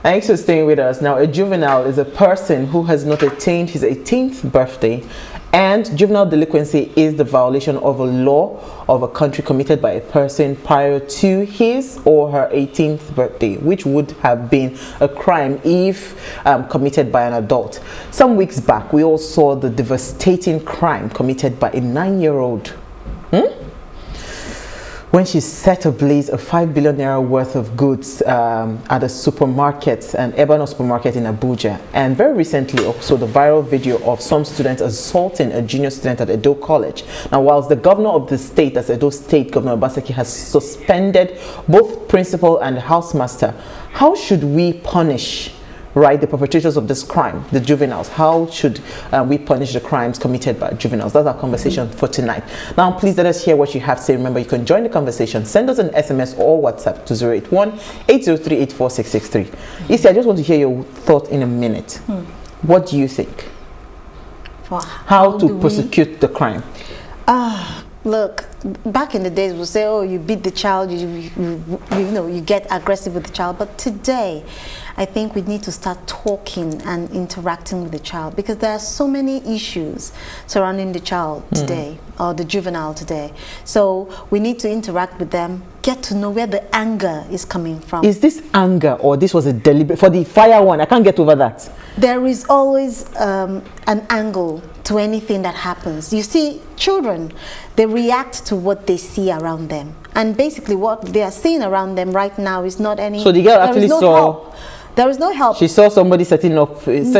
Thanks for staying with us. Now, a juvenile is a person who has not attained his 18th birthday, and juvenile delinquency is the violation of a law of a country committed by a person prior to his or her 18th birthday, which would have been a crime if committed by an adult. Some weeks back, we all saw the devastating crime committed by a 9-year-old. When she set ablaze a 5 billion naira worth of goods at a supermarket, an Ebeano supermarket in Abuja. And very recently also the viral video of some students assaulting a junior student at Edo College. Now, whilst the governor of the state, as Edo State, Governor Obaseki, has suspended both principal and housemaster, how should we punish the perpetrators of this crime, the juveniles? How should we punish the crimes committed by juveniles? That's our conversation for tonight. Now, please let us hear what you have to say. Remember, you can join the conversation. Send us an SMS or WhatsApp to 081-803-84663. Isi, I just want to hear your thought in a minute. What do you think? Well, how to prosecute the crime? Look, back in the days, we'll say, oh, you beat the child, you get aggressive with the child. But today, I think we need to start talking and interacting with the child, because there are so many issues surrounding the child today, or the juvenile today. So we need to interact with them, get to know where the anger is coming from. Is this anger, or this was a deliberate, for the fire one? I can't get over that. There is always an angle to anything that happens. You see, children, they react to what they see around them. And basically what they are seeing around them right now is not any... So the girl actually saw... There is no help. She saw somebody setting ablaze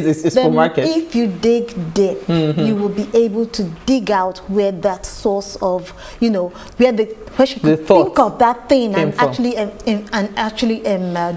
a supermarket. If you dig deep, you will be able to dig out where that source of, where she could think of that thing and actually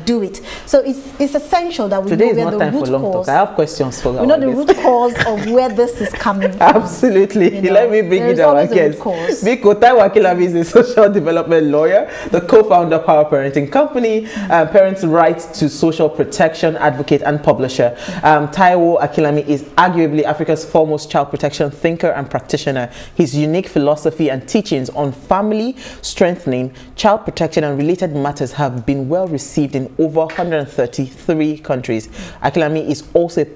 do it. So it's essential that we know where the root cause. I have questions for we know the root cause of where this is coming from. Absolutely. Let me bring it down, I guess. Taiwo Akinlami is a social development lawyer, the co-founder of Power Parenting Company, Parents' Rights to Social Protection advocate and publisher. Taiwo Akinlami is arguably Africa's foremost child protection thinker and practitioner. His unique philosophy and teachings on family strengthening, child protection, and related matters have been well received in over 133 countries. Akinlami is also a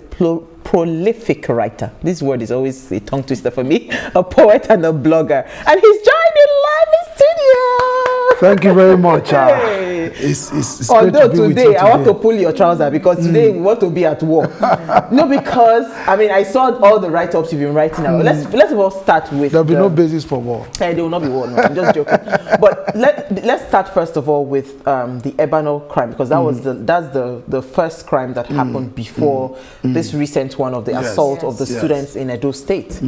prolific writer. This word is always a tongue twister for me. A poet and a blogger. And he's joining live in studio. Thank you very much. Hey. It's although today I want to pull your trouser, because today we want to be at war. No, because I saw all the write-ups you've been writing now. Let's all start with. There'll be no basis for war. There will not be war. No, I'm just joking. But let's start first of all with the Ebeano crime, because that's the first crime that happened before this recent one of the assault of the students in Edo State.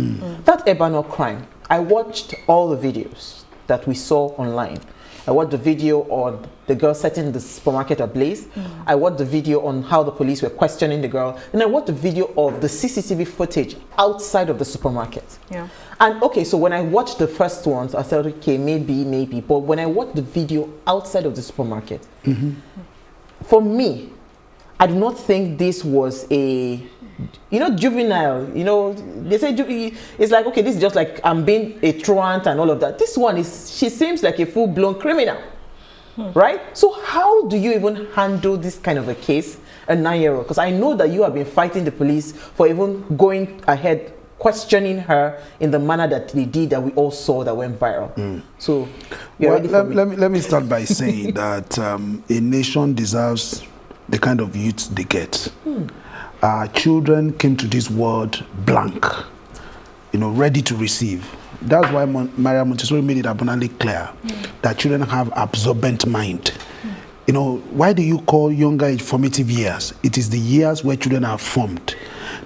That Ebeano crime, I watched all the videos that we saw online. I watched the video on the girl setting the supermarket ablaze. I watched the video on how the police were questioning the girl. And I watched the video of the CCTV footage outside of the supermarket. Yeah. And okay, so when I watched the first ones, I said, okay, maybe. But when I watched the video outside of the supermarket, for me, I do not think this was a... juvenile, they say it's like, okay, this is just like I'm being a truant and all of that. This one she seems like a full-blown criminal, right? So how do you even handle this kind of a case, a 9-year-old? Because I know that you have been fighting the police for even going ahead, questioning her in the manner that they did, that we all saw, that went viral. So let me start by saying that a nation deserves the kind of youth they get. Our children came to this world blank, ready to receive. That's why Maria Montessori made it abundantly clear that children have absorbent mind. Why do you call younger age formative years? It is the years where children are formed.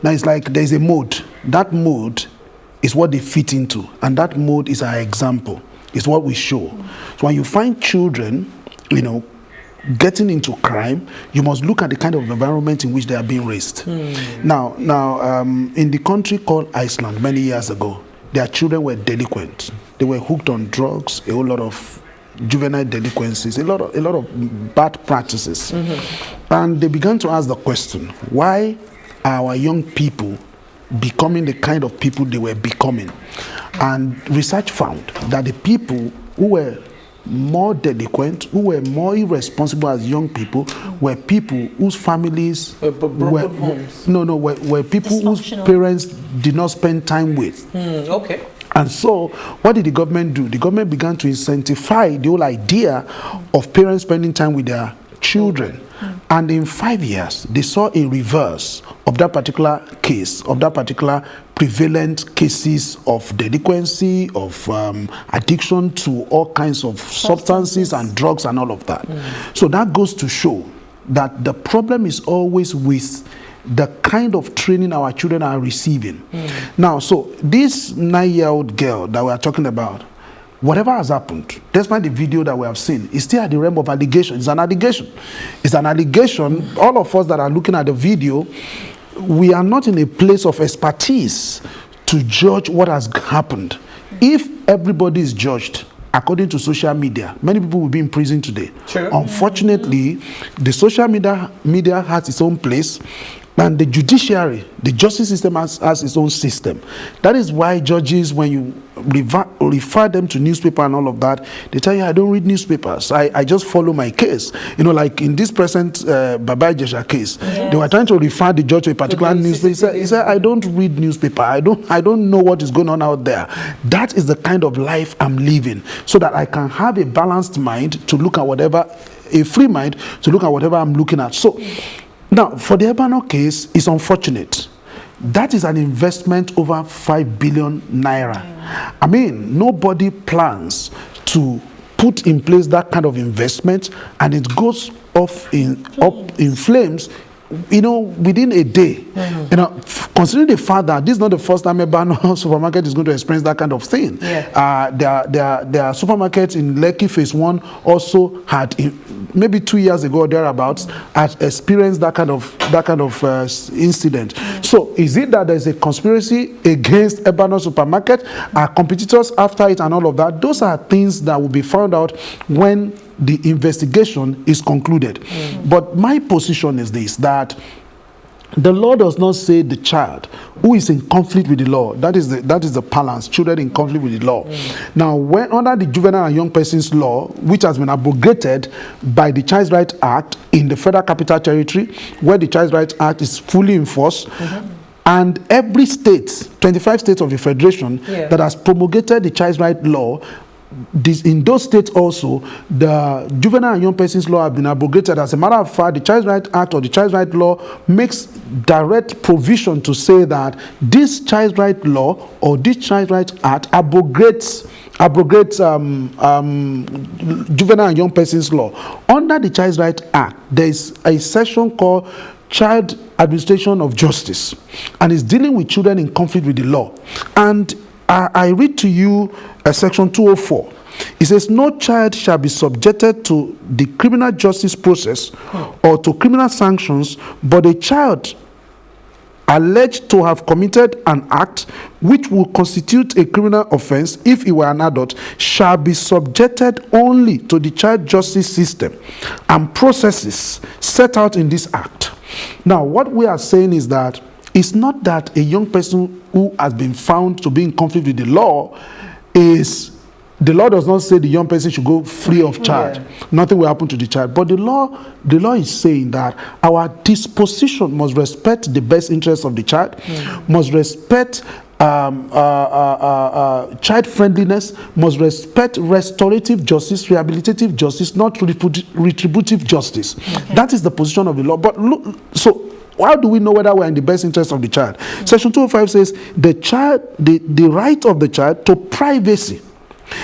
Now it's like there's a mode. That mode is what they fit into, and that mode is our example. It's what we show. So when you find children, getting into crime, you must look at the kind of environment in which they are being raised. Now, in the country called Iceland, many years ago, their children were delinquent. They were hooked on drugs, a whole lot of juvenile delinquencies, a lot of bad practices. And they began to ask the question, why are our young people becoming the kind of people they were becoming? And research found that the people who were more delinquent, who were more irresponsible as young people, were people whose families were people whose parents did not spend time with. Okay. And so, what did the government do? The government began to incentivize the whole idea of parents spending time with their children. And in 5 years, they saw a reverse of that particular case, of that particular prevalent cases of delinquency, of addiction to all kinds of substances and drugs and all of that. So that goes to show that the problem is always with the kind of training our children are receiving. Now, so this 9-year-old girl that we are talking about, whatever has happened, despite the video that we have seen, is still at the realm of allegation. It's an allegation. It's an allegation. All of us that are looking at the video, we are not in a place of expertise to judge what has happened. If everybody is judged according to social media, many people will be in prison today. Sure. Unfortunately, the social media has its own place, and the judiciary, the justice system has its own system. That is why judges, when you refer them to newspaper and all of that, they tell you, I don't read newspapers. I just follow my case. You know, like in this present Baba Ijesha case, they were trying to refer the judge to a particular newspaper. He said, I don't read newspaper. I don't know what is going on out there. That is the kind of life I'm living, so that I can have a balanced mind to look at whatever, a free mind to look at whatever I'm looking at. So, now, for the Ebeano case, it's unfortunate. That is an investment over 5 billion naira. I mean, nobody plans to put in place that kind of investment, and it goes up in flames, you know, within a day. You know, considering the fact that this is not the first time Ebeano supermarket is going to experience that kind of thing. There are supermarkets in Lekki Phase 1 also had, maybe 2 years ago or thereabouts, had experienced that kind of incident. So is it that there's a conspiracy against Ebeano supermarket? Are competitors after it and all of that? Those are things that will be found out when the investigation is concluded. But my position is this, that the law does not say the child who is in conflict with the law. That is the balance. Children in conflict with the law. Now, when under the Juvenile and Young Persons Law, which has been abrogated by the Child Rights Act in the Federal Capital Territory, where the Child Rights Act is fully enforced, and every state, 25 states of the Federation, that has promulgated the Child Rights Law, in those states also, the Juvenile and Young Persons Law have been abrogated. As a matter of fact, the Child Rights Act or the Child Rights Law makes direct provision to say that this Child Rights Law or this Child Rights Act abrogates Juvenile and Young Persons Law. Under the Child Rights Act, there is a section called Child Administration of Justice, and it's dealing with children in conflict with the law. And I read to you section 204. It says, no child shall be subjected to the criminal justice process or to criminal sanctions, but a child alleged to have committed an act which will constitute a criminal offense if he were an adult shall be subjected only to the child justice system and processes set out in this act. Now, what we are saying is that it's not that a young person who has been found to be in conflict with the law the law does not say the young person should go free of charge. Nothing will happen to the child. But the law is saying that our disposition must respect the best interests of the child, must respect child friendliness, must respect restorative justice, rehabilitative justice, not retributive justice. That is the position of the law. But look, so how do we know whether we're in the best interest of the child? Section 205 says the right of the child to privacy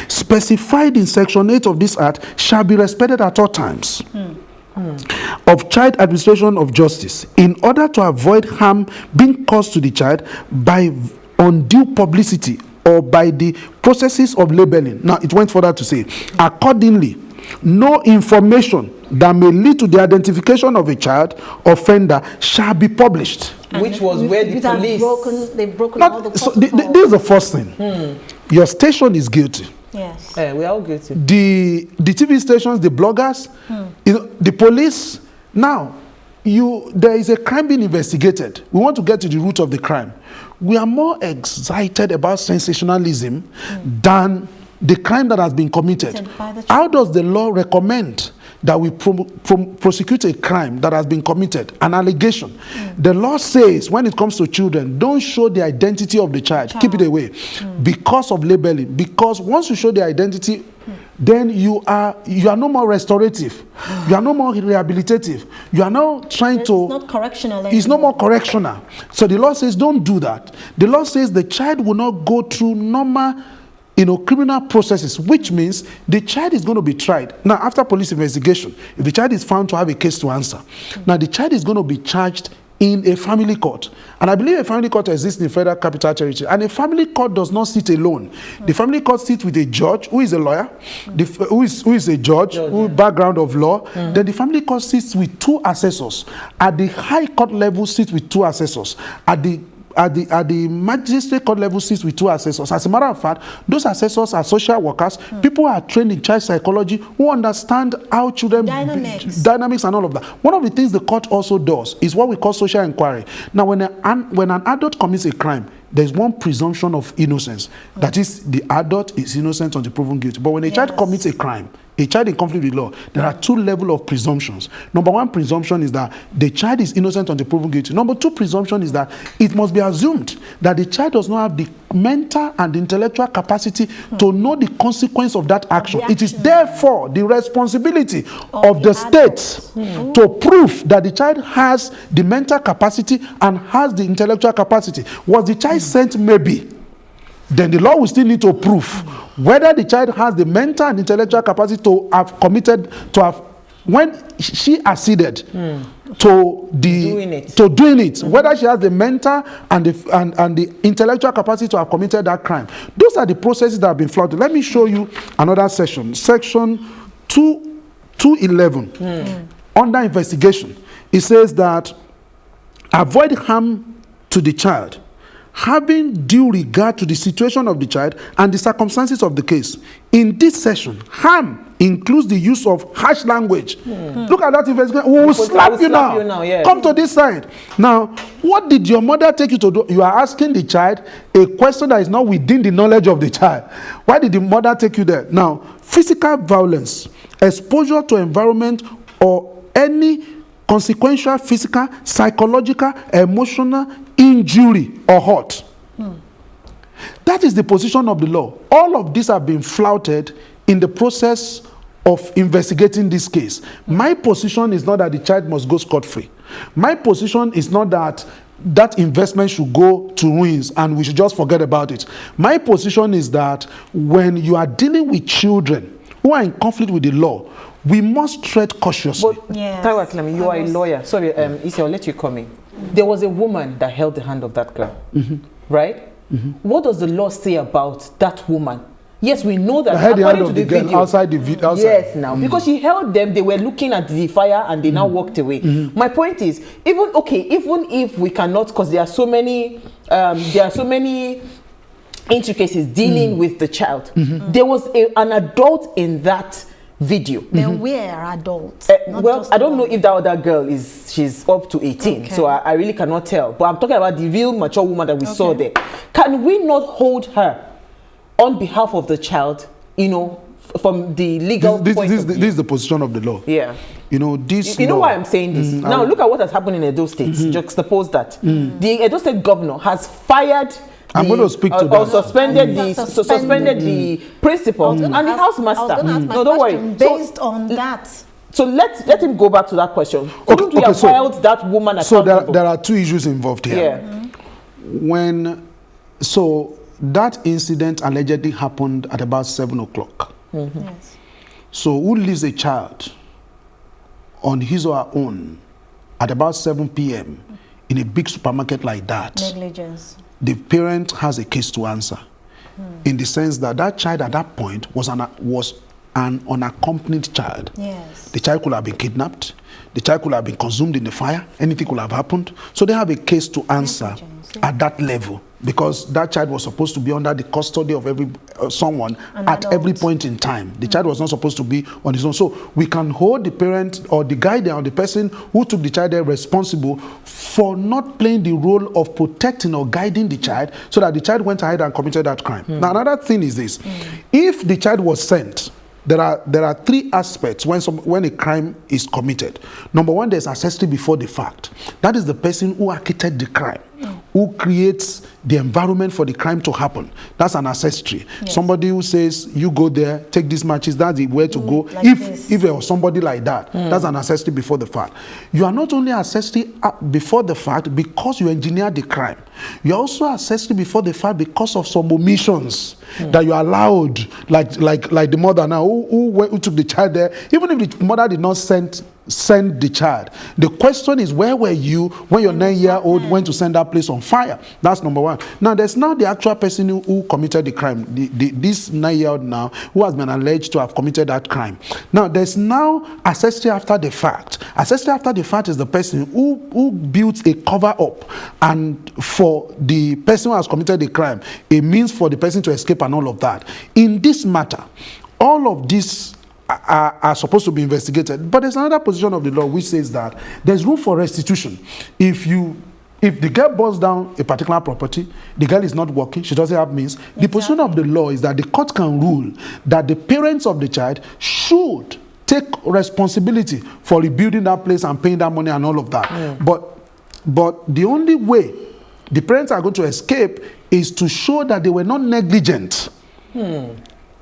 specified in Section 8 of this Act shall be respected at all times of child administration of justice, in order to avoid harm being caused to the child by undue publicity or by the processes of labeling. Now, it went further to say, accordingly, no information that may lead to the identification of a child offender shall be published. Which was where the police... They've broken all the so this is the first thing. Your station is guilty. Yes. We are all guilty. The TV stations, the bloggers, you know, the police. Now, there is a crime being investigated. We want to get to the root of the crime. We are more excited about sensationalism than the crime that has been committed. How does the law recommend that we prosecute a crime that has been committed, an allegation? The law says when it comes to children, don't show the identity of the child. Keep it away because of labeling. Because once you show the identity, then you are no more restorative, you are no more rehabilitative, you are now trying to, it's not correctional anymore. It's no more correctional. So the law says don't do that. The law says the child will not go through normal criminal processes, which means the child is going to be tried. Now, after police investigation, if the child is found to have a case to answer, now the child is going to be charged in a family court. And I believe a family court exists in Federal Capital Territory. And a family court does not sit alone. The family court sits with a judge who is a lawyer, who is a judge, who background of law. Then the family court sits with 2 assessors. At the high court level, sits with 2 assessors. At the magistrate court level, sits with 2 assessors. As a matter of fact, those assessors are social workers, people who are trained in child psychology, who understand how children dynamics and all of that. One of the things the court also does is what we call social inquiry. Now, when an adult commits a crime, there's one presumption of innocence. That is, the adult is innocent until proven guilty. But when a child commits a crime, a child in conflict with law, there are 2 levels of presumptions. Number 1 presumption is that the child is innocent until proven guilty. Number 2 presumption is that it must be assumed that the child does not have the mental and intellectual capacity to know the consequence of that action. It is therefore the responsibility of the state to prove that the child has the mental capacity and has the intellectual capacity. Was the child sent? Maybe. Then the law will still need to prove whether the child has the mental and intellectual capacity to have committed, to have, when she acceded to doing it, whether she has the mental and the intellectual capacity to have committed that crime. Those are the processes that have been flouted. Let me show you another section. Section 211. Under investigation, it says that avoid harm to the child, having due regard to the situation of the child and the circumstances of the case. In this session, harm includes the use of harsh language. Look at that investigation. We will slap you now. Yeah. Come to this side. Now, what did your mother take you to do? You are asking the child a question that is not within the knowledge of the child. Why did the mother take you there? Now, physical violence, exposure to environment, or any consequential physical, psychological, emotional injury or hurt. That is the position of the law. All of these have been flouted in the process of investigating this case. My position is not that the child must go scot-free. My position is not that that investment should go to ruins and we should just forget about it. My position is that when you are dealing with children who are in conflict with the law, we must tread cautiously. But Taiwo Akinlami, you are a lawyer. Sorry, Isi, I'll let you come in. There was a woman that held the hand of that girl, right? What does the law say about that woman? Yes, we know that according to the video, outside the video. Yes, now because she held them, they were looking at the fire and they now walked away. My point is, even if we cannot, because there are so many intricacies dealing with the child. There was an adult in that video. Then we are adults. Well, I don't know if that other girl she's up to 18, so I really cannot tell. But I'm talking about the real mature woman that we saw there. Can we not hold her on behalf of the child, from the legal point of view? This is the position of the law. Yeah. This you know why I'm saying this? Now look at what has happened in Edo State. Juxtapose that. The Edo State governor has fired I'm going to speak to that. Suspended the principal and the house master. No, don't worry. Based on that. So let him go back to that question. Couldn't we have held that woman accountable? So there are 2 issues involved here. Yeah. That incident allegedly happened at about 7 o'clock. Yes. So who leaves a child on his or her own at about 7 p.m. in a big supermarket like that? Negligence. The parent has a case to answer, in the sense that that child at that point was an unaccompanied child. Yes. The child could have been kidnapped. The child could have been consumed in the fire. Anything could have happened. So they have a case to answer at that level. because that child was supposed to be under the custody of someone at every point in time. The child was not supposed to be on his own. So we can hold the parent or the guardian or the person who took the child there responsible for not playing the role of protecting or guiding the child, so that the child went ahead and committed that crime. Now, another thing is this. If the child was sent, there are three aspects when a crime is committed. Number one, there's accessory before the fact. That is the person who architected the crime, who creates the environment for the crime to happen. That's an accessory. Yes. Somebody who says, you go there, take these matches, that's the way to go. Like if there was somebody like that, that's an accessory before the fact. You are not only accessory before the fact because you engineered the crime. You are also accessory before the fact because of some omissions that you allowed, like the mother now who took the child there. Even if the mother did not send the child, the question is, where were you when your 9-year-old went to send that place on fire? That's number one. Now there's now the actual person who committed the crime, this 9-year-old now who has been alleged to have committed that crime. Now there's now accessory after the fact. Accessory after the fact is the person who built a cover up, and for the person who has committed the crime, a means for the person to escape and all of that. In this matter, all of this are supposed to be investigated, but there's another position of the law which says that there's room for restitution. If the girl burns down a particular property, the girl is not working, she doesn't have means, the position of the law is that the court can rule that the parents of the child should take responsibility for rebuilding that place and paying that money and all of that. But the only way the parents are going to escape is to show that they were not negligent.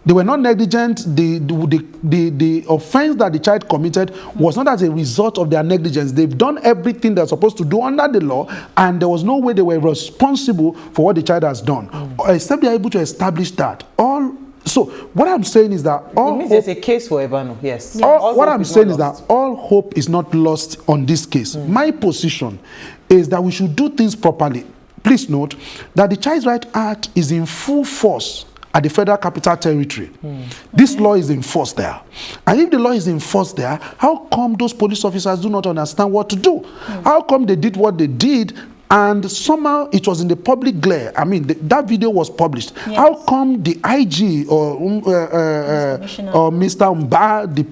They were not negligent. The offense that the child committed was not as a result of their negligence. They've done everything they're supposed to do under the law, and there was no way they were responsible for what the child has done, except they're able to establish that. So what I'm saying is that it means there's a case for Ebeano, yes. What I'm saying is that all hope is not lost on this case. My position is that we should do things properly. Please note that the Child Rights Act is in full force at the Federal Capital Territory. This law is enforced there. And if the law is enforced there, how come those police officers do not understand what to do? How come they did what they did and somehow it was in the public glare? I mean, that video was published. Yes. How come the IG or Mr. Mba, the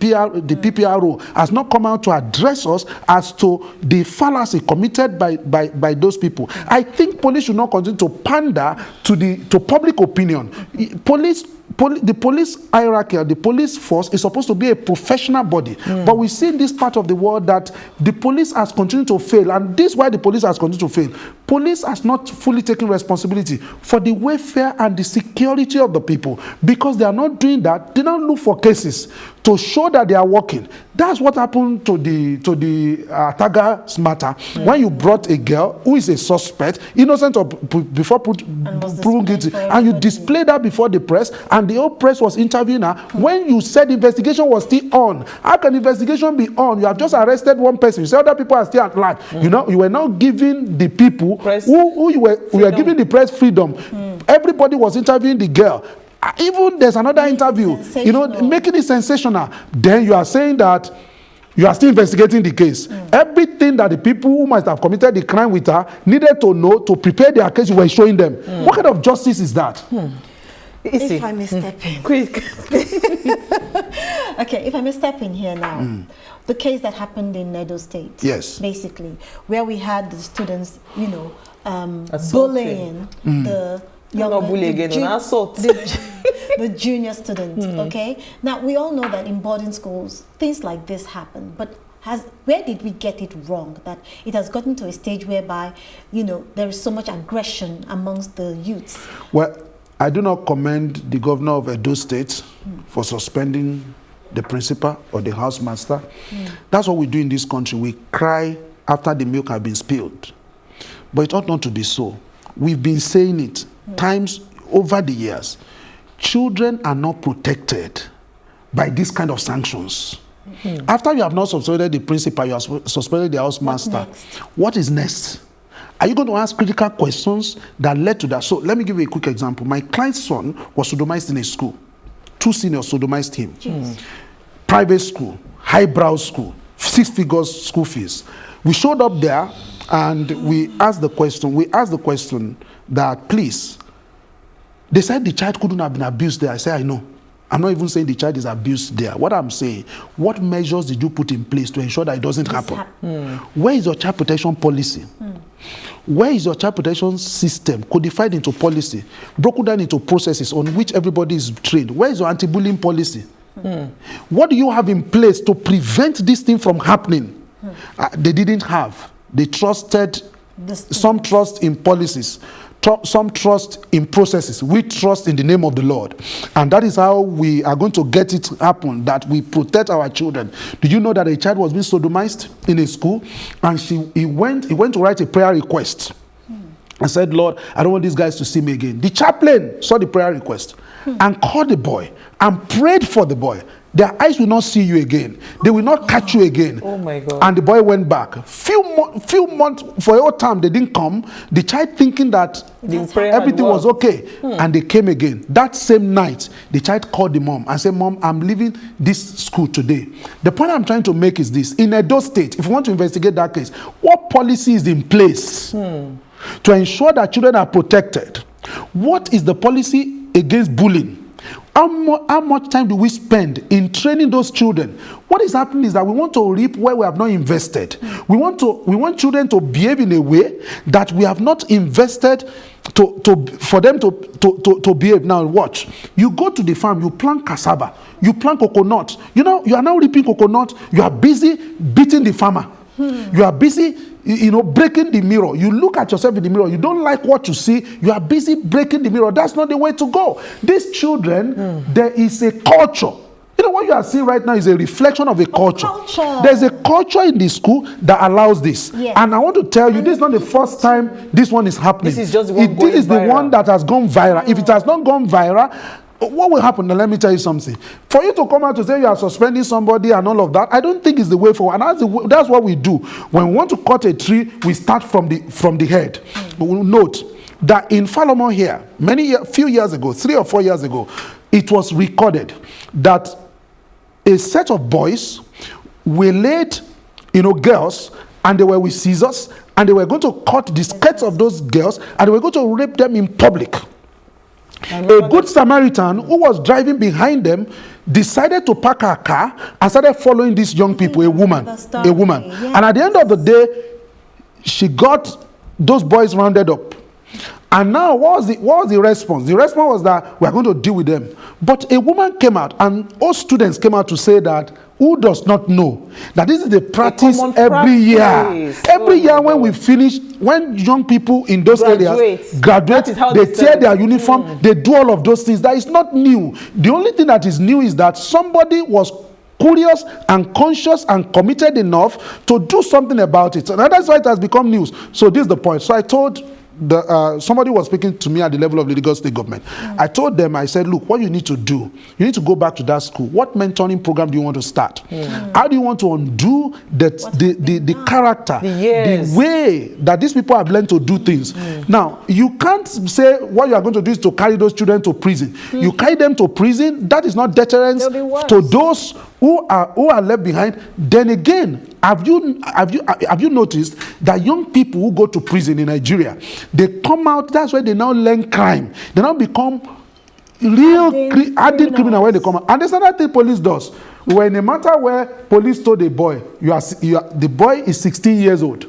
PPRO, has not come out to address us as to the fallacy committed by those people? I think police should not continue to pander to public opinion. The police hierarchy, the police force is supposed to be a professional body. But we see in this part of the world that the police has continued to fail. And this is why the police has continued to fail. Police has not fully taken responsibility for the welfare and the security of the people. Because they are not doing that, they don't look for cases to show that they are working. That's what happened to the Taga's matter. When you brought a girl who is a suspect, innocent or before proven guilty, and you displayed that before the press, and the whole press was interviewing her, when you said the investigation was still on. How can the investigation be on? You have just arrested one person. You say other people are still at large. You know, you were not giving the people who you were giving the press freedom. Everybody was interviewing the girl. Even there's another interview, you know, making it sensational. Then you are saying that you are still investigating the case. Everything that the people who must have committed the crime with her needed to know to prepare their case, you were showing them. What kind of justice is that? If I may step in. Quick. Okay, if I may step in here now. The case that happened in Edo State. Yes. Basically, where we had the students, you know, bullying the the junior student. Okay, now we all know that in boarding schools things like this happen, but where did we get it wrong that it has gotten to a stage whereby, you know, there is so much aggression amongst the youths? Well, I do not commend the governor of Edo State for suspending the principal or the housemaster. That's what we do in this country. We cry after the milk has been spilled, but it ought not to be so. We've been saying it times over the years. Children are not protected by this kind of sanctions. After you have not suspended the principal, you have suspended the housemaster. What is next? Are you going to ask critical questions that led to that? So let me give you a quick example. My client's son was sodomized in a school. 2 seniors sodomized him. Private school, highbrow school, 6 figures school fees. We showed up there And we asked the question that, please, they said the child couldn't have been abused there. I said, I know. I'm not even saying the child is abused there. What I'm saying, what measures did you put in place to ensure that it doesn't happen? Where is your child protection policy? Where is your child protection system codified into policy, broken down into processes on which everybody is trained? Where is your anti-bullying policy? What do you have in place to prevent this thing from happening? They didn't have. They trusted, some trust in policies, some trust in processes. We trust in the name of the Lord. And that is how we are going to get it happen, that we protect our children. Do you know that a child was being sodomized in a school, and he went to write a prayer request and said, Lord, I don't want these guys to see me again. The chaplain saw the prayer request and called the boy and prayed for the boy. Their eyes will not see you again. They will not catch you again. Oh my God. And the boy went back. Few months, for a whole time, they didn't come. The child thinking that everything was okay. And they came again. That same night, the child called the mom and said, Mom, I'm leaving this school today. The point I'm trying to make is this. In Edo State, if you want to investigate that case, what policy is in place to ensure that children are protected? What is the policy against bullying? How much time do we spend in training those children? What is happening is that we want to reap where we have not invested. We want children to behave in a way that we have not invested for them to behave. Now watch. You go to the farm, you plant cassava, you plant coconut. You know, you are now reaping coconut. You are busy beating the farmer. You are busy, breaking the mirror. You look at yourself in the mirror. You don't like what you see. You are busy breaking the mirror. That's not the way to go. These children, there is a culture. You know what you are seeing right now is a reflection of a culture. There's a culture in the school that allows this. Yes. And I want to tell you, this is not the first time this one is happening. This is just one this is the one that has gone viral. If it has not gone viral, what will happen? Now, let me tell you something. For you to come out to say you are suspending somebody and all of that, I don't think it's the way forward. And that's what we do. When we want to cut a tree, we start from the head. We'll note that in Falomo here, few years ago, 3 or 4 years ago, it was recorded that a set of boys waylaid, girls, and they were with scissors, and they were going to cut the skirts of those girls, and they were going to rape them in public. A good Samaritan who was driving behind them decided to park her car and started following these young people, a woman. Yes. And at the end of the day, she got those boys rounded up. And now, what was the response? The response was that we are going to deal with them. But a woman came out, and all students came out to say that, who does not know that this is the practice every year? Every year when we finish, when young people in those areas graduate, they tear their uniform, they do all of those things. That is not new. The only thing that is new is that somebody was curious and conscious and committed enough to do something about it. And that's why it has become news. So this is the point. So I told somebody was speaking to me at the level of the Lagos State government. I told them, I said, look, what you need to do, you need to go back to that school. What mentoring program do you want to start? How do you want to undo the character, the way that these people have learned to do things? Now, you can't say what you are going to do is to carry those children to prison. You carry them to prison, that is not deterrence to those who are left behind. Then again, have you noticed that young people who go to prison in Nigeria, they come out, that's where they now learn crime. They now become real hardened criminal when they come out. And there's another thing police does. We were in a matter where police told a boy, the boy is 16 years old.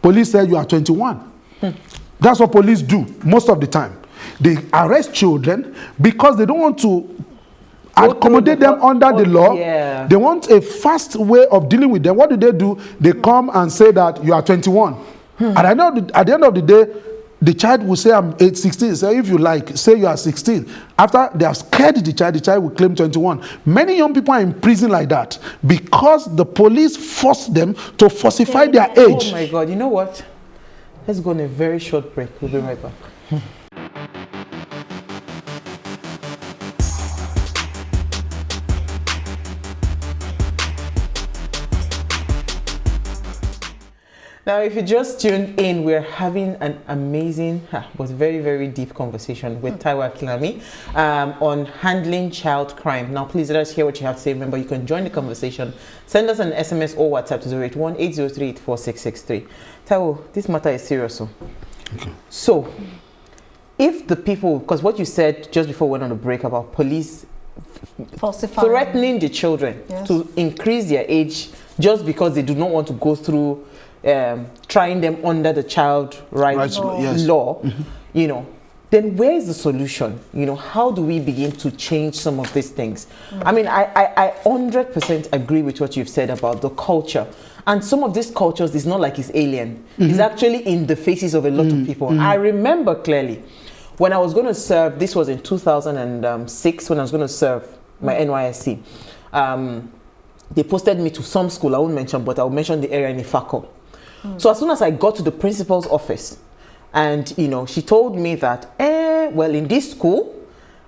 Police said you are 21. That's what police do most of the time. They arrest children because they don't want to accommodate them under the law. They want a fast way of dealing with them. What do? They come and say that you are 21. And I know at the end of the day, the child will say, I'm 16. So if you like, say you are 16. After they have scared the child will claim 21. Many young people are in prison like that because the police force them to falsify their age. Oh my God, you know what? Let's go on a very short break. We'll be right back. Now, If you just tuned in, we're having an amazing but very, very deep conversation with Taiwo Akinlami on handling child crime. Now, please let us hear what you have to say. Remember, you can join the conversation. Send us an SMS or WhatsApp to 081-803-84663. Taiwo, this matter is serious. Okay. So, if the people, because what you said just before we went on the break about police threatening the children to increase their age just because they do not want to go through trying them under the child rights law, you know, then where is the solution? You know, how do we begin to change some of these things? I mean, I 100% agree with what you've said about the culture. And some of these cultures is not like it's alien. It's actually in the faces of a lot of people. I remember clearly when I was going to serve, this was in 2006, when I was going to serve my NYSC. They posted me to some school, I won't mention, but I'll mention the area in Ifako. So as soon as I got to the principal's office, and you know, she told me that, well, in this school,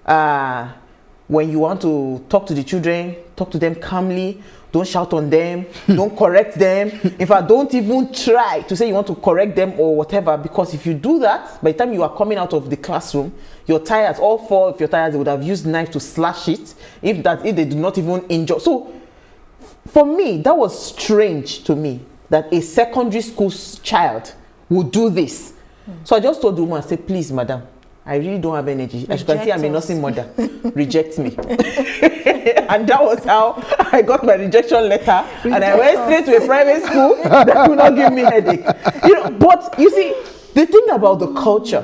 when you want to talk to the children, talk to them calmly, don't shout on them, don't correct them. In fact, don't even try to say you want to correct them or whatever, because if you do that, by the time you are coming out of the classroom, your tires, all four of your tires, they would have used knife to slash it, if they do not even injure. So for me, that was strange to me that a secondary school child would do this. So I just told the woman, I said, please, madam, I really don't have energy. As you can see, I'm a nursing mother. Reject me. And that was how I got my rejection letter. And I went straight to a private school that could not give me headache. You know, but you see, the thing about the culture,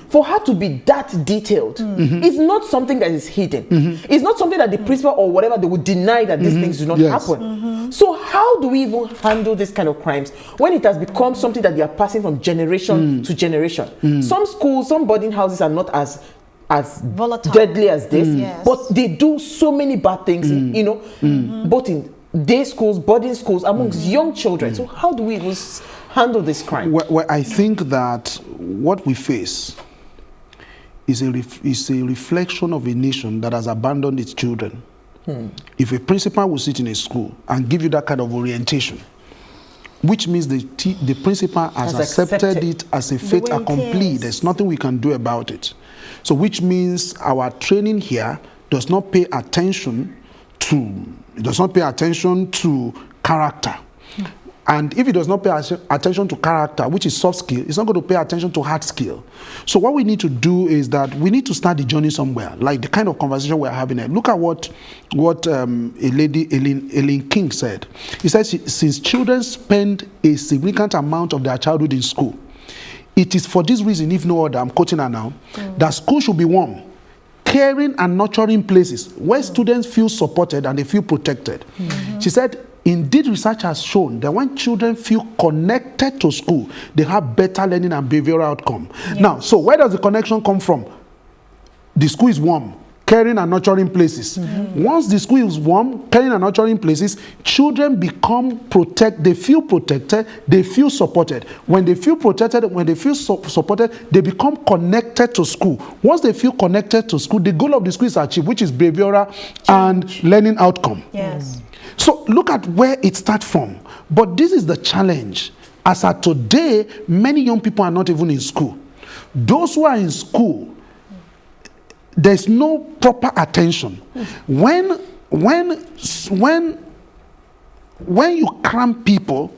for her to be that detailed, is not something that is hidden. It's not something that the principal or whatever, they would deny that these things do not happen. So how do we even handle this kind of crimes when it has become something that they are passing from generation to generation? Some schools, some boarding houses are not as volatile, deadly as this, but they do so many bad things, you know, both in day schools, boarding schools, amongst young children. So how do we even handle this crime? Well, I think that what we face is a reflection of a nation that has abandoned its children. If a principal will sit in a school and give you that kind of orientation, which means the principal has accepted it as a fait accompli, there's nothing we can do about it. So which means our training here does not pay attention to character. And if it does not pay attention to character, which is soft skill, it's not going to pay attention to hard skill. So what we need to do is that we need to start the journey somewhere, like the kind of conversation we're having here. Look at what a lady, Ellen King, said. He said, since children spend a significant amount of their childhood in school, it is for this reason, if no other, I'm quoting her now, that school should be warm, caring and nurturing places where students feel supported and they feel protected. She said, indeed, research has shown that when children feel connected to school, they have better learning and behavioral outcome. Now, so where does the connection come from? The school is warm, caring and nurturing places. Once the school is warm, caring and nurturing places, children become they feel protected, they feel supported. When they feel protected, when they feel supported, they become connected to school. Once they feel connected to school, the goal of the school is achieved, which is behavioral and learning outcome. So look at where it starts from. But this is the challenge. As of today, many young people are not even in school. Those who are in school, there's no proper attention. When you cram people,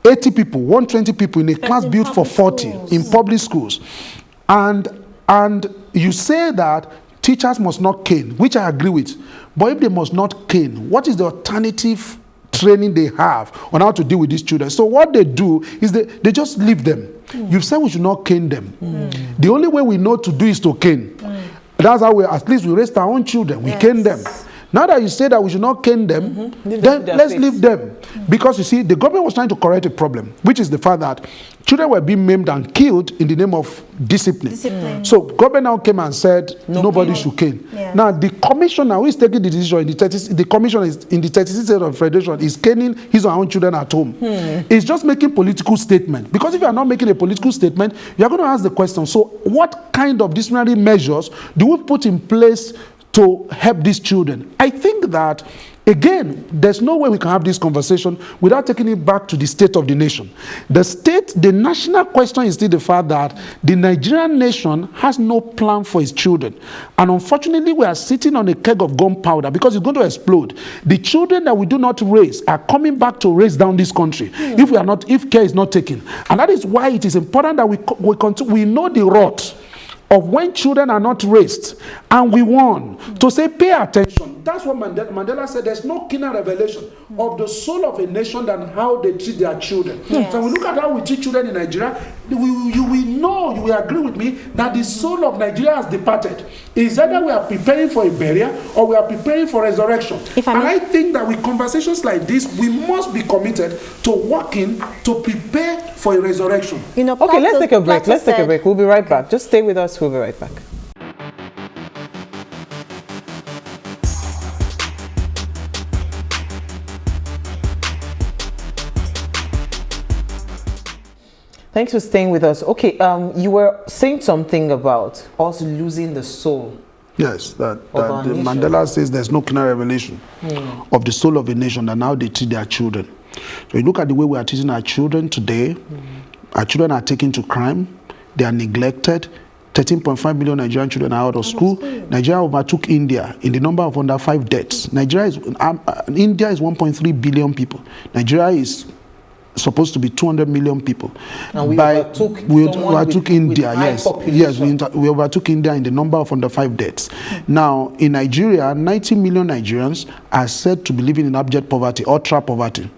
80 people, 120 people in a class built for 40 in public schools, and you say that teachers must not cane, which I agree with. But if they must not cane, what is the alternative training they have on how to deal with these children? So what they do is they just leave them. You've said we should not cane them. The only way we know to do is to cane. That's how at least we raise our own children. We cane them. Now that you say that we should not cane them, then let's leave them. Because you see, the government was trying to correct a problem, which is the fact that children were being maimed and killed in the name of discipline. So government now came and said nobody should cane. Now the commissioner who is taking the decision, the commissioner is in the 36 state of federation is caning his or her own children at home. It's just making political statement. Because if you are not making a political statement, you are going to ask the question, so what kind of disciplinary measures do we put in place to help these children? I think that Again, there's no way we can have this conversation without taking it back to the state of the nation. The national question is still the fact that the Nigerian nation has no plan for its children. And unfortunately, we are sitting on a keg of gunpowder because it's going to explode. The children that we do not raise are coming back to raise down this country if care is not taken. And that is why it is important that we know the rot of when children are not raised, and we want to say, pay attention. That's what Mandela said. There's no keener revelation of the soul of a nation than how they treat their children. Yes. So we look at how we treat children in Nigeria, you will agree with me that the soul of Nigeria has departed. It's either we are preparing for a burial or we are preparing for resurrection. I think that with conversations like this, we must be committed to working to prepare for a resurrection. Okay, let's take a break. Let's take a break. We'll be right back. Just stay with us. We'll be right back. Thanks for staying with us. Okay, you were saying something about us losing the soul. Yes, that Mandela says there's no clear revelation of the soul of a nation and how they treat their children. So you look at the way we are treating our children today. Our children are taken to crime. They are neglected. 13.5 million Nigerian children are out of school. Nigeria overtook India in the number of under 5 deaths. India is 1.3 billion people. Nigeria is supposed to be 200 million people. And we overtook India, yes. Yes, we overtook India in the number of under 5 deaths. Now, in Nigeria, 90 million Nigerians are said to be living in abject poverty, ultra poverty.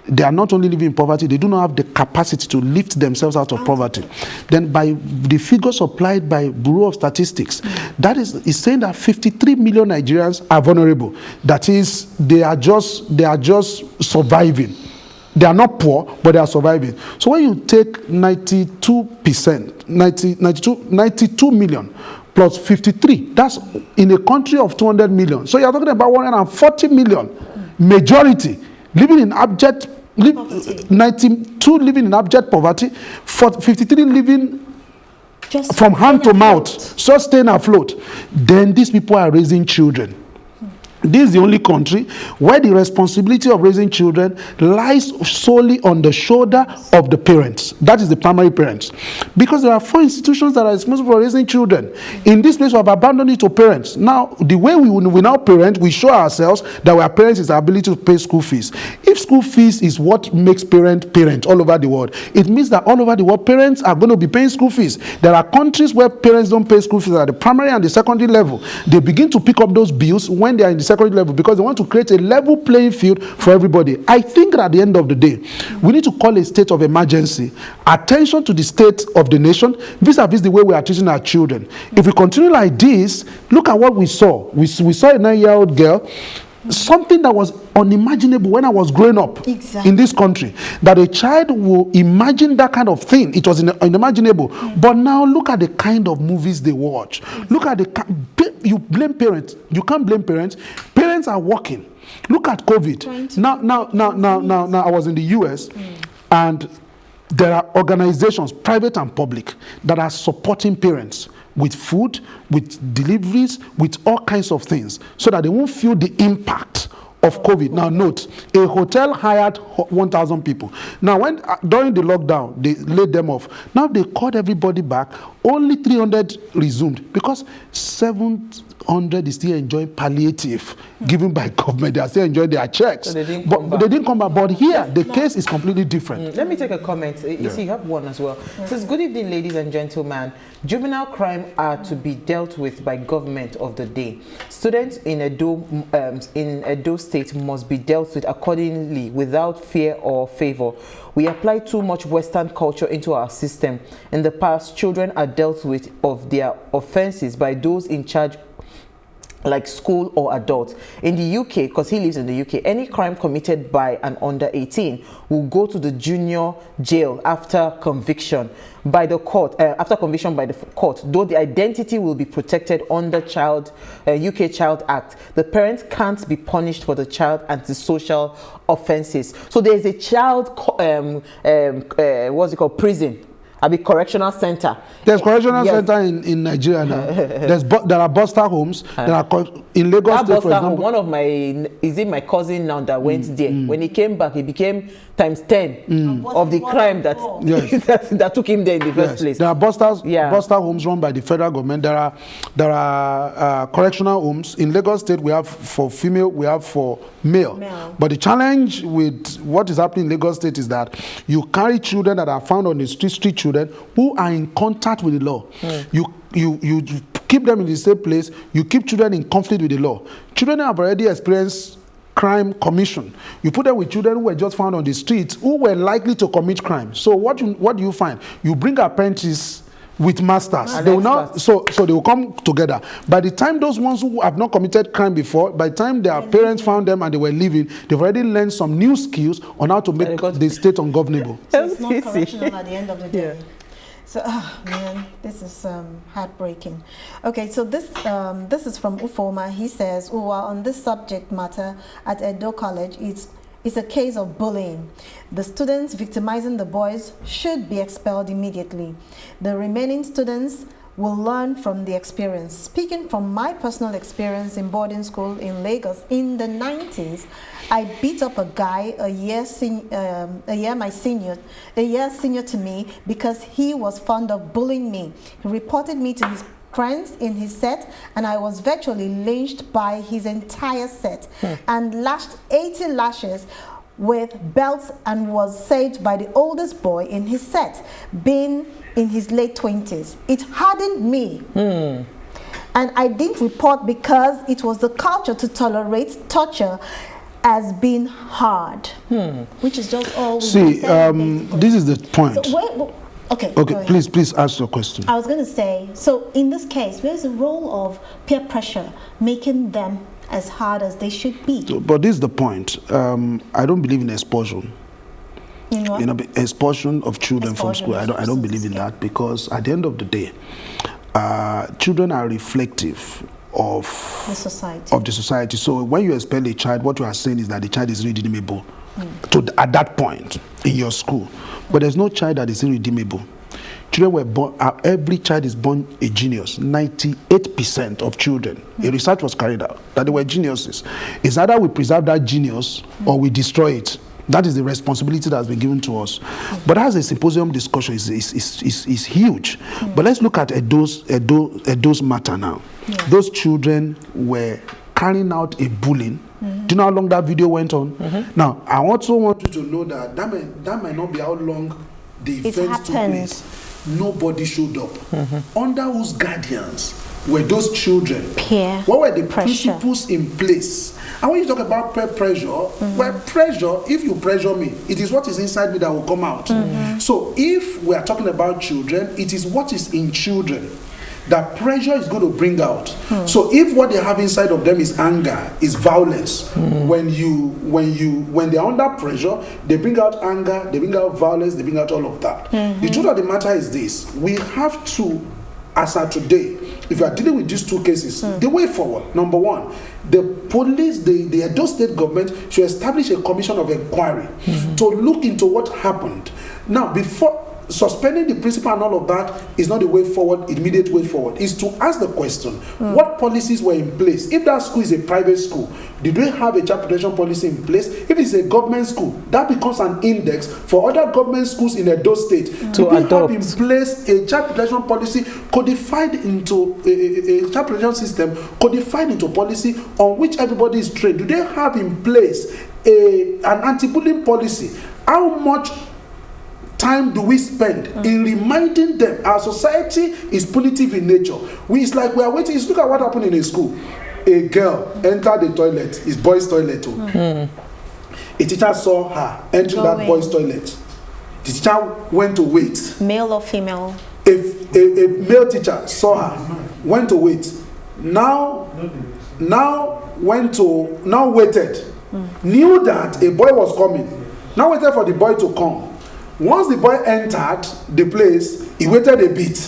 They are not only living in poverty, they do not have the capacity to lift themselves out of poverty. Then by the figures supplied by Bureau of Statistics, that is saying that 53 million Nigerians are vulnerable. That is, they are just surviving. They are not poor, but they are surviving. So when you take 92%, 92 million plus 53, that's in a country of 200 million. So you're talking about 140 million, majority living in abject, 92 living in abject poverty, 53 living just from hand to mouth, so staying afloat. Then these people are raising children. This is the only country where the responsibility of raising children lies solely on the shoulder of the parents. That is the primary parents. Because there are 4 institutions that are responsible for raising children. In this place, we have abandoned it to parents. Now, the way we now parent, we show ourselves that our parents is our ability to pay school fees. If school fees is what makes parent all over the world, it means that all over the world, parents are going to be paying school fees. There are countries where parents don't pay school fees at the primary and the secondary level. They begin to pick up those bills when they are in the secondary level because they want to create a level playing field for everybody. I think that at the end of the day, we need to call a state of emergency, attention to the state of the nation, vis-a-vis the way we are treating our children. If we continue like this, look at what we saw. We saw a 9-year-old girl, something that was unimaginable when I was growing up in this country, that a child will imagine that kind of thing. It was unimaginable. But now look at the kind of movies they watch. Look at you blame parents. You can't blame parents. Parents are working. Look at COVID. Now I was in the US and there are organizations, private and public, that are supporting parents with food, with deliveries, with all kinds of things, so that they won't feel the impact of COVID. Now note, a hotel hired 1,000 people. Now when during the lockdown, they laid them off. Now they called everybody back. Only 300 resumed because 700 is still enjoying palliative given by government. They are still enjoying their checks. So they didn't come back. But here, the case is completely different. Let me take a comment. You see, you have one as well. It says, good evening, ladies and gentlemen. Juvenile crime are to be dealt with by government of the day. Students in Edo State must be dealt with accordingly without fear or favor. We apply too much Western culture into our system. In the past, children are dealt with of their offenses by those in charge, like school or adults. In the UK, because he lives in the UK, any crime committed by an under 18 will go to the junior jail after conviction by the court, after conviction by the court, though the identity will be protected under UK Child Act. The parent can't be punished for the child antisocial offenses. So there is a child, what's it called, prison I be correctional center. There's correctional center in Nigeria now. There are Buster homes. There are in Lagos State, for example. One of my cousin now that went there. When he came back, he became times 10 of the crime that that took him there in the first place. There are Buster homes run by the federal government. There are correctional homes in Lagos State. We have for female, we have for male. But the challenge with what is happening in Lagos State is that you carry children that are found on the street children who are in contact with the law. You keep them in the same place. You keep children in conflict with the law. Children have already experienced crime commission. You put them with children who were just found on the streets who were likely to commit crime. So what do you find? You bring apprentices with masters. They will not, so they will come together. By the time those ones who have not committed crime before, by the time their parents found them and they were leaving, they've already learned some new skills on how to make the state ungovernable. So it's not correctional at the end of the day. Yeah. So, man, this is heartbreaking. Okay, so this is from Ufoma. He says, on this subject matter at Edo College, it's a case of bullying. The students victimizing the boys should be expelled immediately. The remaining students will learn from the experience. Speaking from my personal experience in boarding school in Lagos in the 90s, I beat up a guy a year senior to me because he was fond of bullying me. He reported me to his friends in his set, and I was virtually lynched by his entire set and lashed 80 lashes with belts, and was saved by the oldest boy in his set, being in his late 20s. It hardened me. And I didn't report because it was the culture to tolerate torture as being hard, which is just all. See, this is the point. So okay, please ask your question. I was going to say, so in this case, where's the role of peer pressure making them as hard as they should be? But this is the point. I don't believe in expulsion. Expulsion of children from school. I don't believe in that, because at the end of the day, children are reflective of the society. So when you expel a child, what you are saying is that the child is irredeemable at that point in your school. But there's no child that is irredeemable. Children were born, every child is born a genius. 98% of children, a research was carried out that they were geniuses. It's either we preserve that genius or we destroy it. That is the responsibility that has been given to us. But as a symposium discussion is huge. But let's look at Edo's matter now. Those children were carrying out a bullying. Do you know how long that video went on? Now, I also want you to know that might not be how long the event took place. Nobody showed up. Under whose guardians were those children? What were the principles in place? And when you talk about peer pressure, well, pressure, if you pressure me, it is what is inside me that will come out. So if we are talking about children, it is what is in children that pressure is going to bring out. So if what they have inside of them is anger, is violence, when they're under pressure, they bring out anger, they bring out violence, they bring out all of that. The truth of the matter is this: we have to, as of today, if you are dealing with these two cases, the way forward, number one, the police, the Edo State government should establish a commission of inquiry to look into what happened. Now, before suspending the principal and all of that is not the way forward, immediate way forward. Is to ask the question, what policies were in place? If that school is a private school, did we have a child protection policy in place? If it's a government school, that becomes an index for other government schools in Edo State to have in place a child protection policy codified into a child protection system, codified into policy on which everybody is trained. Do they have in place an anti-bullying policy? How much time do we spend in reminding them our society is punitive in nature? It's like we are waiting. Look at what happened in a school. A girl entered the toilet, it's boys' toilet. A teacher saw her entering that boys' toilet. The teacher went to wait. Male or female? If a male teacher saw her, went to wait. Now waited. Knew that a boy was coming. Now waited for the boy to come. Once the boy entered the place, he waited a bit.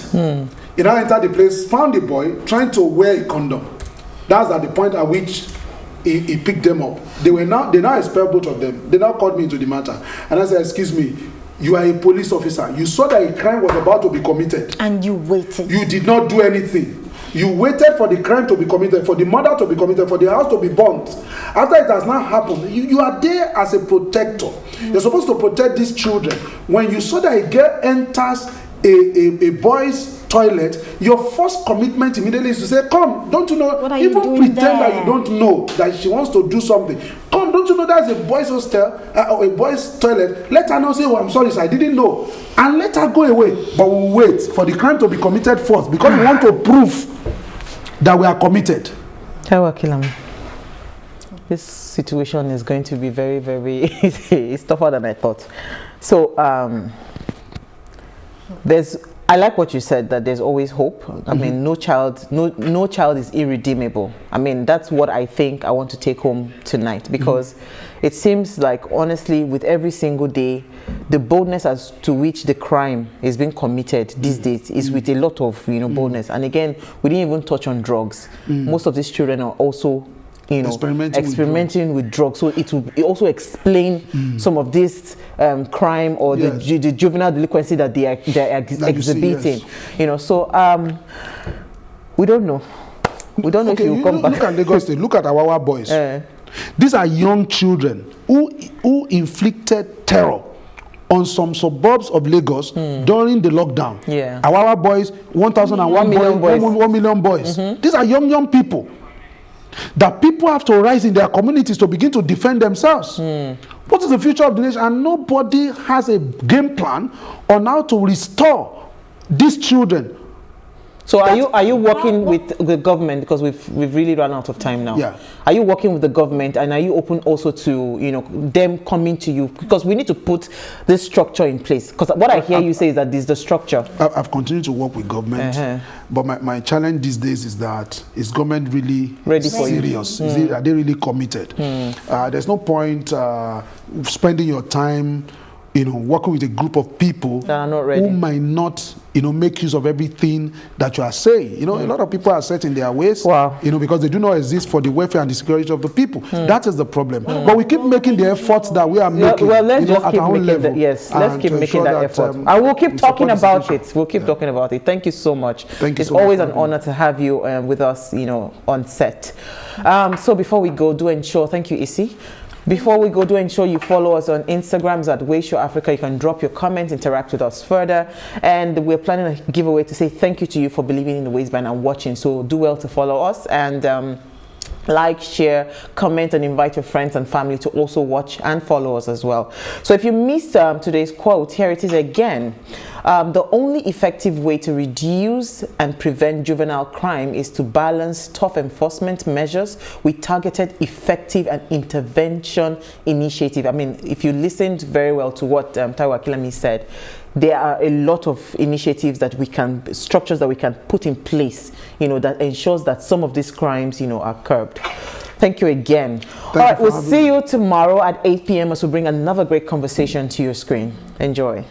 He now entered the place, found the boy trying to wear a condom. That's at the point at which he picked them up. They now expelled both of them. They now called me into the matter. And I said, excuse me, You are a police officer. You saw that a crime was about to be committed. And you waited. You did not do anything. You waited for the crime to be committed, for the murder to be committed, for the house to be burnt. After it has not happened, you are there as a protector. You're supposed to protect these children. When you saw that a girl enters a boy's toilet, your first commitment immediately is to say, come, don't you know, even pretend that you don't know that she wants to do something. Come, don't you know that's a boy's hostel or a boy's toilet? Let her know, say, oh, I'm sorry, sir, I didn't know. And let her go away. But we'll wait for the crime to be committed first because we want to prove that we are committed. Taiwo Akinlami, this situation is going to be very, very, it's tougher than I thought. So, I like what you said, that there's always hope. I mean, no child is irredeemable. I mean, that's what I think I want to take home tonight, because it seems like, honestly, with every single day, the boldness as to which the crime is being committed these days is with a lot of, boldness. And again, we didn't even touch on drugs. Most of these children are also experimenting with drugs. So it will also explain some of this crime or the juvenile delinquency that they're exhibiting. Yes. So we don't know. We don't know if you will come back. Look at Lagos State. Look at our boys. These are young children who inflicted terror on some suburbs of Lagos during the lockdown. Our boys, 1,001 boys, 1 million boys. These are young people that people have to rise in their communities to begin to defend themselves. What is the future of the nation? And nobody has a game plan on how to restore these children. So are you working with the government, because we've really run out of time now? Yeah. Are you working with the government, and are you open also to them coming to you, because we need to put this structure in place? Because what I hear you say is that this is the structure. I've continued to work with government, but my challenge these days is that is government really ready for serious? Are they really committed? There's no point spending your time working with a group of people that are not ready, who might not, make use of everything that you are saying. A lot of people are set in their ways, because they do not exist for the welfare and the security of the people. That is the problem. But we keep making the efforts that we are making. Well, let's just keep making let's keep making that effort. And we'll keep talking about it. We'll keep talking about it. Thank you so much. It's always an honor to have you with us, on set. So before we go, do ensure, thank you, Issy. Before we go, do ensure you follow us on Instagrams at PlusTvAfrica. You can drop your comments, interact with us further. And we're planning a giveaway to say thank you to you for believing in the waistband and watching. So do well to follow us and like, share, comment, and invite your friends and family to also watch and follow us as well. So if you missed today's quote, here it is again. The only effective way to reduce and prevent juvenile crime is to balance tough enforcement measures with targeted, effective, and intervention initiative. I mean, if you listened very well to what Taiwo Akinlami said, there are a lot of initiatives that structures that we can put in place, that ensures that some of these crimes, are curbed. Thank you again. All right, we'll see you tomorrow at 8 p.m. as we bring another great conversation to your screen. Enjoy.